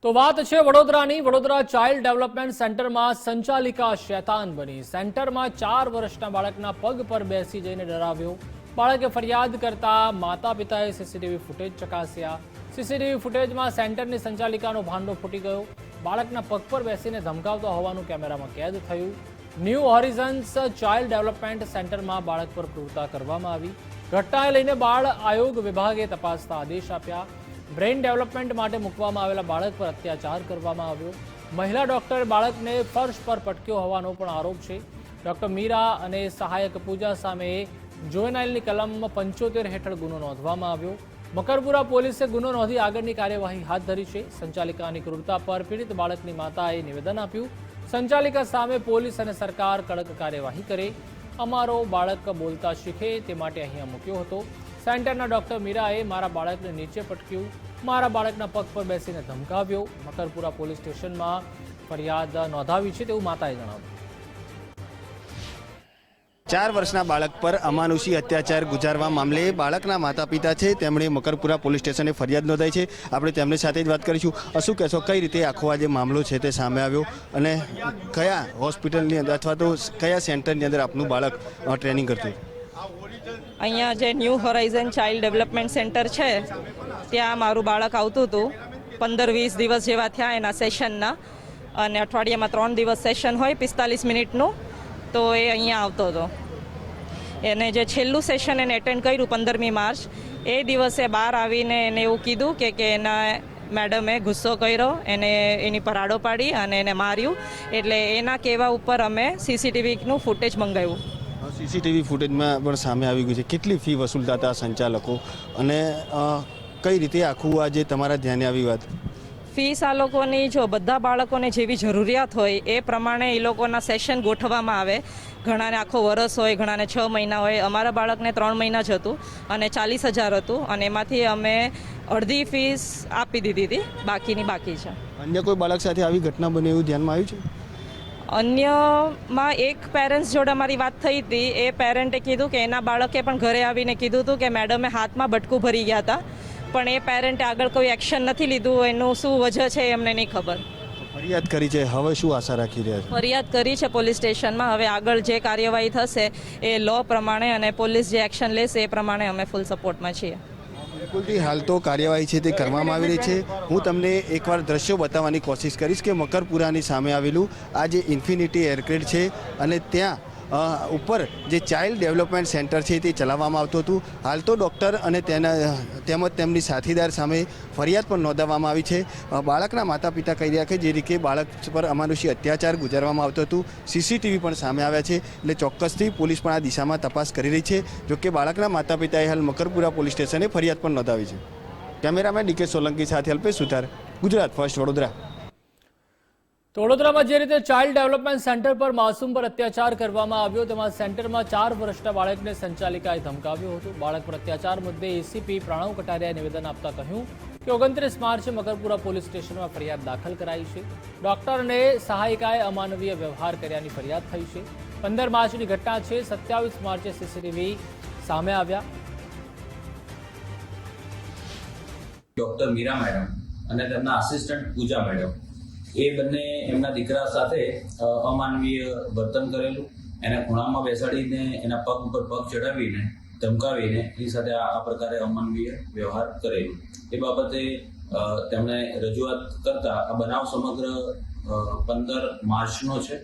તો વાત છે વડોદરાની. વડોદરા ચાઇલ્ડ ડેવલપમેન્ટ સેન્ટરમાં સંચાલિકા શૈતાન બની. સેન્ટરમાં 4 વર્ષના બાળકના પગ પર બેસી જઈને ડરાવ્યો. બાળકે ફરિયાદ કરતા માતા પિતાએ સીસીટીવી ફૂટેજ ચકાસ્યા. સીસીટીવી ફૂટેજમાં સેન્ટરની સંચાલિકાનો ભાંડો ફૂટી ગયો. બાળકના પગ પર બેસીને ધમકાવતો હોવાનું કેમેરામાં કેદ થયું. ન્યૂ હોરિઝન્સ ચાઇલ્ડ ડેવલપમેન્ટ સેન્ટરમાં બાળક પર ક્રૂરતા કરવામાં આવી. ઘટનાને લઈને બાળ આયોગ વિભાગે તપાસના આદેશ આપ્યા. બ્રેઇન ડેવલપમેન્ટ માટે મૂકવામાં આવેલા બાળક પર અત્યાચાર કરવામાં આવ્યો. મહિલા ડોક્ટર બાળકને ફર્શ પર પટક્યો હોવાનો પણ આરોપ છે. ડોક્ટર મીરા અને સહાયક પૂજા સામે જુવેનાઇલની કલમ 75 હેઠળ ગુનો નોંધવામાં આવ્યો. મકરપુરા પોલીસે ગુનો નોંધી આગળની કાર્યવાહી હાથ ધરી છે. સંચાલિકાની ક્રૂરતા પર પીડિત બાળકની માતાએ નિવેદન આપ્યું. સંચાલિકા સામે પોલીસ અને સરકાર કડક કાર્યવાહી કરે. અમારો બાળક બોલતા શીખે તે માટે અહીંયા મૂક્યો હતો. સેન્ટરના ડોક્ટર મીરાએ મારા બાળકને નીચે પટક્યું, મારા બાળકના પગ પર બેસીને ધમકાવ્યો. મકરપુરા પોલીસ સ્ટેશનમાં ફરિયાદ નોંધાવી છે તેવું માતાએ જણાવ્યું. 4 વર્ષના બાળક પર અમાનુષી અત્યાચાર ગુજારવા મામલે બાળકના માતા પિતા છે, તેમણે મકરપુરા પોલીસ સ્ટેશને ફરિયાદ નોંધાઈ છે. આપણે તેમની સાથે જ વાત કરીશું. શું કહેશો, કઈ રીતે આખો આ જે મામલો છે તે સામે આવ્યો અને કયા હોસ્પિટલની અંદર અથવા તો કયા સેન્ટરની અંદર આપનું બાળક ટ્રેનિંગ કરતું? અહીંયા જે new Horizon child development centre છે ત્યાં મારું બાળક આવતું હતું. 15-20 દિવસ જેવા થયા એના સેશનના, અને અઠવાડિયામાં 3 દિવસ સેશન હોય 45 મિનિટનું, તો એ અહીંયા આવતો હતો. એને જે છેલ્લું સેશન એને એટેન્ડ કર્યું 15મી માર્ચ, એ દિવસે બહાર આવીને એને એવું કીધું કે એના મેડમે ગુસ્સો કર્યો, એને એની પર આડો પાડી અને એને માર્યું. એટલે એના કહેવા ઉપર અમે સીસીટીવીનું ફૂટેજ મંગાવ્યું. સીસીટીવી ફૂટેજમાં પણ સામે આવી ગયું છે. કેટલી ફી વસૂલતા હતા સંચાલકો અને કઈ રીતે આખું આ જે તમારા ધ્યાને આવી વાત? ફીસ આ લોકોની, જો બધા બાળકોને જેવી જરૂરિયાત હોય એ પ્રમાણે એ લોકોના સેશન ગોઠવવામાં આવે. ઘણાને આખો વરસ હોય, ઘણાને 6 મહિના હોય. અમારા બાળકને 3 મહિના જ હતું અને 40,000 હતું, અને એમાંથી અમે અડધી ફીસ આપી દીધી હતી, બાકીની બાકી છે. અન્ય કોઈ બાળક સાથે આવી ઘટના બને એવું ધ્યાનમાં આવ્યું છે? અન્યમાં એક પેરેન્ટ્સ જોડે અમારી વાત થઈ હતી. એ પેરેન્ટે કીધું કે એના બાળકે પણ ઘરે આવીને કીધું હતું કે મેડમે હાથમાં બટકું ભરી ગયા હતા, પણ એ પેરેન્ટે આગળ કોઈ એક્શન નથી લીધું. એનું શું વજહ છે એમને નહીં ખબર. ફરિયાદ કરી છે, હવે શું આશા રાખી રહ્યા છે? ફરિયાદ કરી છે પોલીસ સ્ટેશનમાં. હવે આગળ જે કાર્યવાહી થશે એ લો પ્રમાણે અને પોલીસ જે એક્શન લેશે એ પ્રમાણે અમે ફૂલ સપોર્ટમાં છીએ. બિલકુલથી હાલ તો કાર્યવાહી છે તે કરવામાં આવી રહી છે. હું તમને એકવાર દ્રશ્યો બતાવવાની કોશિશ કરીશ કે મકરપુરાની સામે આવેલું આ જે ઇન્ફિનિટી એરક્રેડ છે અને ત્યાં ઉપર જે ચાઇલ્ડ ડેવલપમેન્ટ સેન્ટર છે તે ચલાવવામાં આવતું હતું. હાલ તો ડૉક્ટર અને તેમજ તેમની સાથીદાર સામે ફરિયાદ પણ નોંધાવવામાં આવી છે. બાળકના માતા પિતા કહી રહ્યા કે જે રીતે બાળક પર અમાનુષી અત્યાચાર ગુજારવામાં આવતું હતું. સીસીટીવી પણ સામે આવ્યા છે, એટલે ચોક્કસથી પોલીસ પણ આ દિશામાં તપાસ કરી રહી છે. જોકે બાળકના માતા પિતાએ હાલ મકરપુરા પોલીસ સ્ટેશને ફરિયાદ પણ નોંધાવી છે. કેમેરામેન ડીકે સોલંકી સાથે અલ્પેશ સુથાર, ગુજરાત ફર્સ્ટ, વડોદરા. તો વડોદરામાં જે રીતે ચાઇલ્ડ ડેવલપમેન્ટ સેન્ટર પર માસૂમ પર અત્યાચાર કરવામાં આવ્યો, તેમાં સેન્ટરમાં 4 વર્ષના બાળકને સંચાલિકાએ ધમકાવ્યો હતો. બાળક પર અત્યાચાર મુદ્દે એસીપી પ્રણવ કટારિયાએ નિવેદન આપતા કહ્યું કે 29 માર્ચે મકરપુરા પોલીસ સ્ટેશનમાં ફરિયાદ દાખલ કરાઈ છે. ડોક્ટર અને સહાયિકાએ અમાનવીય વ્યવહાર કર્યાની ફરિયાદ થઈ છે. 15 માર્ચની ઘટના છે. 27 માર્ચે સીસીટીવી સામે આવ્યા. ડોક્ટર મીરા મેડમ અને તેમના આસિસ્ટન્ટ પૂજા મેડમ, એ બંને એમના દીકરા સાથે અમાનવીય વર્તન કરેલું. એને ખૂણામાં બેસાડીને એના પગ ઉપર પગ ચડાવીને ધમકાવીને એની સાથે આ પ્રકારે અમાનવીય વ્યવહાર કરેલું. એ બાબતે તેમણે રજૂઆત કરતા આ બનાવ સમગ્ર 15 માર્ચનો છે.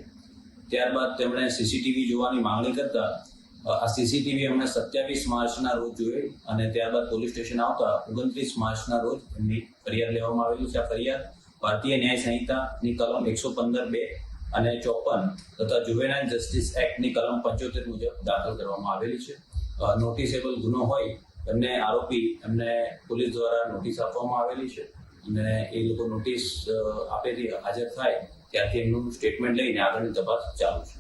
ત્યારબાદ તેમણે સીસીટીવી જોવાની માંગણી કરતા આ સીસીટીવી એમણે 27 માર્ચના રોજ જોઈ અને ત્યારબાદ પોલીસ સ્ટેશન આવતા 29 માર્ચના રોજ એમની ફરિયાદ લેવામાં આવેલી છે. આ ફરિયાદ ભારતીય ન્યાય સંહિતાની કલમ 115(2) અને 54 તથા જુવેનાઇલ જસ્ટિસ એક્ટની કલમ 75 મુજબ દાખલ કરવામાં આવેલી છે. નોટિસેબલ ગુનો હોય એમને આરોપી એમને પોલીસ દ્વારા નોટિસ આપવામાં આવેલી છે, અને એ લોકો નોટિસ આપેથી હાજર થાય ત્યારથી એમનું સ્ટેટમેન્ટ લઈને આગળની તપાસ ચાલુ છે.